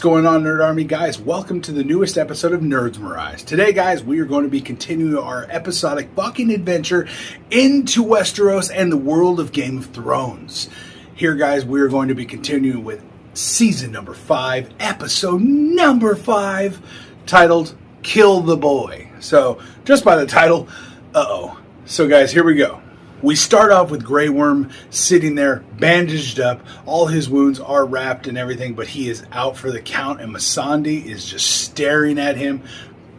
going on, Nerd Army? Guys, welcome to the newest episode of Nerds Mirage. Today, guys, we are going to be continuing our episodic fucking adventure into Westeros and the world of Game of Thrones. Here, guys, we are going to be continuing with season number 5, episode number 5, titled Kill the Boy. So, just by the title, So, guys, here we go. We start off with Grey Worm sitting there, bandaged up. All his wounds are wrapped and everything, but he is out for the count, and Missandei is just staring at him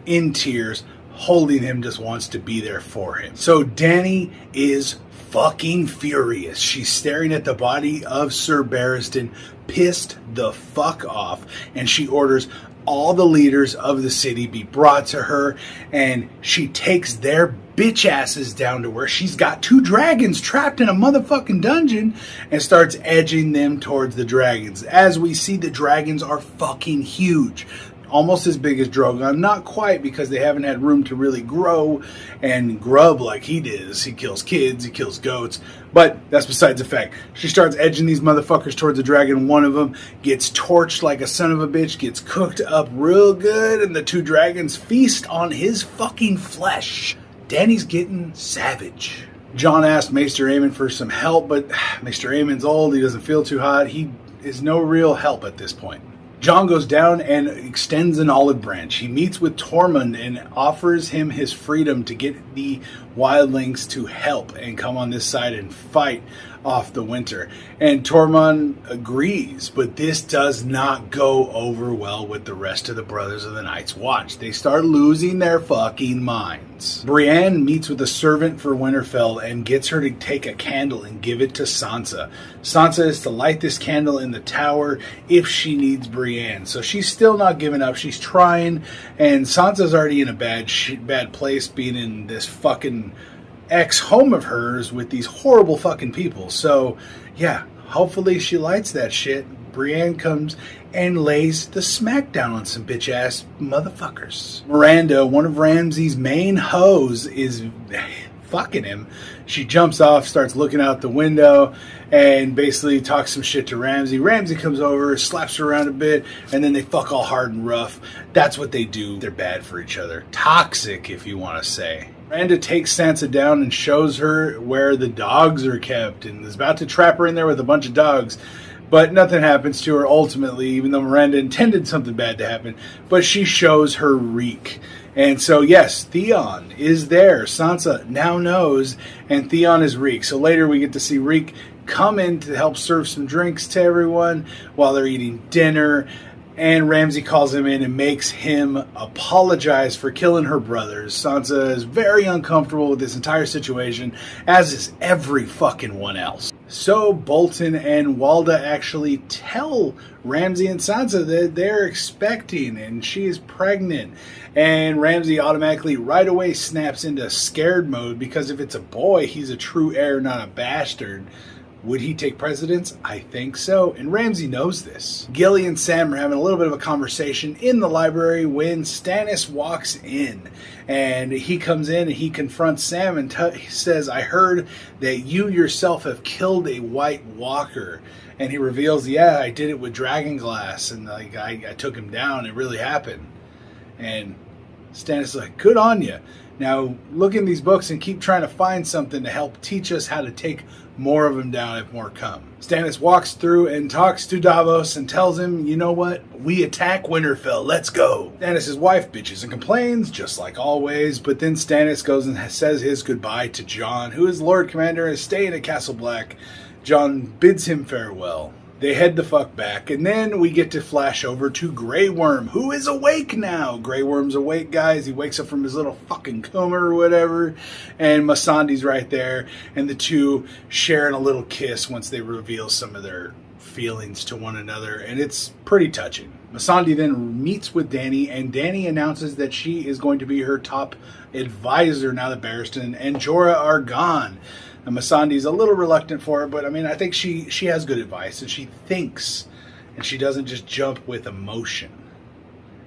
in tears, holding him, just wants to be there for him. So Dany is fucking furious. She's staring at the body of Sir Barristan, pissed the fuck off, and she orders all the leaders of the city be brought to her, and she takes their bitch asses down to where she's got 2 dragons trapped in a motherfucking dungeon and starts edging them towards the dragons. As we see, the dragons are fucking huge. Almost as big as Drogon. Not quite, because they haven't had room to really grow and grub like he does. He kills kids, he kills goats. But that's besides the fact. She starts edging these motherfuckers towards the dragon. One of them gets torched like a son of a bitch, gets cooked up real good, and the 2 dragons feast on his fucking flesh. Dany's getting savage. Jon asked Maester Aemon for some help, but Maester Aemon's old, he doesn't feel too hot. He is no real help at this point. Jon goes down and extends an olive branch. He meets with Tormund and offers him his freedom to get the wildlings to help and come on this side and fight off the winter. And Tormund agrees, but this does not go over well with the rest of the Brothers of the Night's Watch. They start losing their fucking minds. Brienne meets with a servant for Winterfell and gets her to take a candle and give it to Sansa. Sansa is to light this candle in the tower if she needs Brienne. So she's still not giving up. She's trying, and Sansa's already in a bad place, being in this fucking ex-home of hers with these horrible fucking people. So, yeah, hopefully she lights that shit. Brienne comes and lays the smackdown on some bitch-ass motherfuckers. Miranda, one of Ramsay's main hoes, is fucking him. She jumps off, starts looking out the window, and basically talks some shit to Ramsay. Ramsay comes over, slaps her around a bit, and then they fuck all hard and rough. That's what they do. They're bad for each other. Toxic, if you want to say. Miranda takes Sansa down and shows her where the dogs are kept, and is about to trap her in there with a bunch of dogs. But nothing happens to her ultimately, even though Miranda intended something bad to happen. But she shows her reek. And so, yes, Theon is there. Sansa now knows, and Theon is Reek. So later we get to see Reek come in to help serve some drinks to everyone while they're eating dinner. And Ramsay calls him in and makes him apologize for killing her brothers. Sansa is very uncomfortable with this entire situation, as is every fucking one else. So Bolton and Walda actually tell Ramsay and Sansa that they're expecting, and she is pregnant. And Ramsay automatically right away snaps into scared mode, because if it's a boy, he's a true heir, not a bastard. Would he take precedence? I think so, and Ramsay knows this. Gilly and Sam are having a little bit of a conversation in the library when Stannis walks in. And he comes in and he confronts Sam and says, "I heard that you yourself have killed a White Walker." And he reveals, "Yeah, I did it with Dragonglass, and I took him down. It really happened." And Stannis is like, "Good on you. Now look in these books and keep trying to find something to help teach us how to take more of them down if more come." Stannis walks through and talks to Davos and tells him, "You know what? We attack Winterfell. Let's go." Stannis' wife bitches and complains, just like always, but then Stannis goes and says his goodbye to Jon, who is Lord Commander and is staying at Castle Black. Jon bids him farewell. They head the fuck back, and then we get to flash over to Grey Worm, who is awake now. Grey Worm's awake, guys. He wakes up from his little fucking coma or whatever, and Missandei's right there, and the two sharing a little kiss once they reveal some of their feelings to one another, and it's pretty touching. Missandei then meets with Dany, and Dany announces that she is going to be her top advisor now that Barristan and Jorah are gone. And Missandei's a little reluctant for it, but I mean, I think she has good advice, and she thinks, and she doesn't just jump with emotion.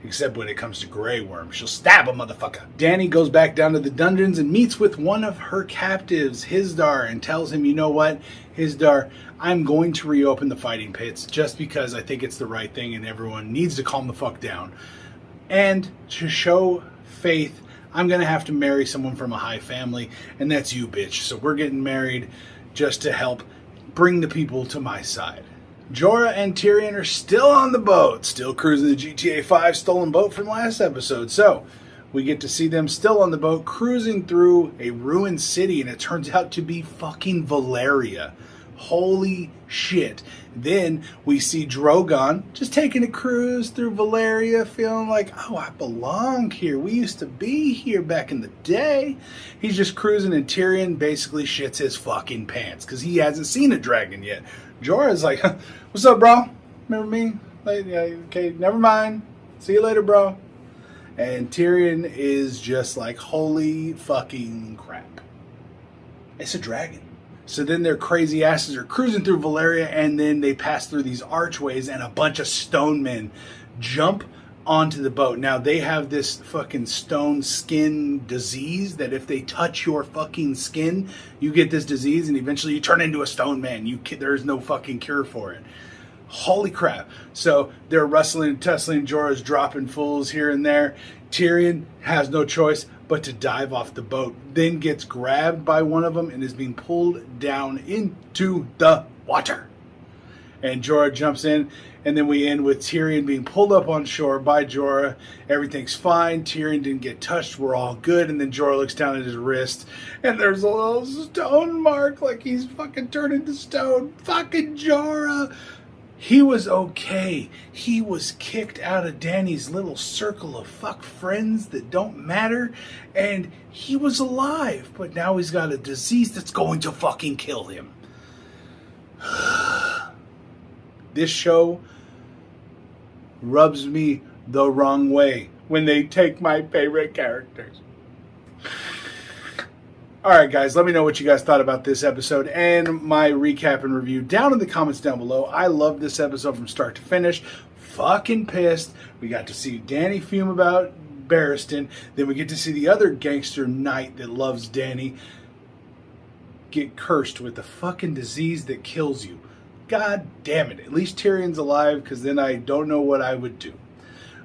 Except when it comes to Grey Worm, she'll stab a motherfucker. Dany goes back down to the dungeons and meets with one of her captives, Hizdar, and tells him, you know what, Hizdar, I'm going to reopen the fighting pits just because I think it's the right thing and everyone needs to calm the fuck down. And to show faith, I'm going to have to marry someone from a high family, and that's you, bitch. So we're getting married just to help bring the people to my side. Jorah and Tyrion are still on the boat, still cruising the GTA 5 stolen boat from last episode. So we get to see them still on the boat cruising through a ruined city, and it turns out to be fucking Valyria. Holy shit. Then we see Drogon just taking a cruise through Valyria, feeling like, oh, I belong here. We used to be here back in the day. He's just cruising, and Tyrion basically shits his fucking pants because he hasn't seen a dragon yet. Jorah's like, what's up, bro? Remember me? Like, yeah, okay, never mind. See you later, bro. And Tyrion is just like, holy fucking crap. It's a dragon. So then their crazy asses are cruising through Valyria, and then they pass through these archways, and a bunch of stone men jump onto the boat. Now, they have this fucking stone skin disease that if they touch your fucking skin, you get this disease, and eventually you turn into a stone man. There's no fucking cure for it. Holy crap. So they're wrestling and tussling. Jorah's dropping fools here and there. Tyrion has no choice but to dive off the boat, then gets grabbed by one of them and is being pulled down into the water. And Jorah jumps in, and then we end with Tyrion being pulled up on shore by Jorah. Everything's fine. Tyrion didn't get touched. We're all good. And then Jorah looks down at his wrist, and there's a little stone mark like he's fucking turned into stone. Fucking Jorah. He was okay. He was kicked out of Dany's little circle of fuck friends that don't matter, and he was alive. But now he's got a disease that's going to fucking kill him. This show rubs me the wrong way when they take my favorite characters. Alright guys, let me know what you guys thought about this episode and my recap and review down in the comments down below. I loved this episode from start to finish. Fucking pissed. We got to see Dany fume about Barristan. Then we get to see the other gangster knight that loves Dany get cursed with the fucking disease that kills you. God damn it. At least Tyrion's alive, because then I don't know what I would do.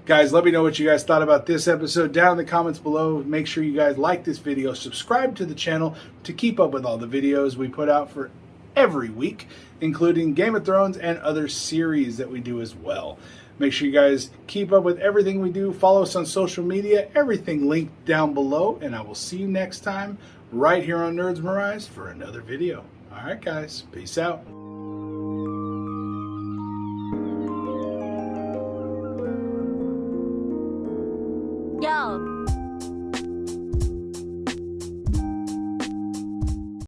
Guys, let me know what you guys thought about this episode down in the comments below. Make sure you guys like this video, subscribe to the channel to keep up with all the videos we put out for every week, including Game of Thrones and other series that we do as well. Make sure you guys keep up with everything we do. Follow us on social media, everything linked down below, and I will see you next time right here on Nerds Mirais for another video. All right, guys, peace out.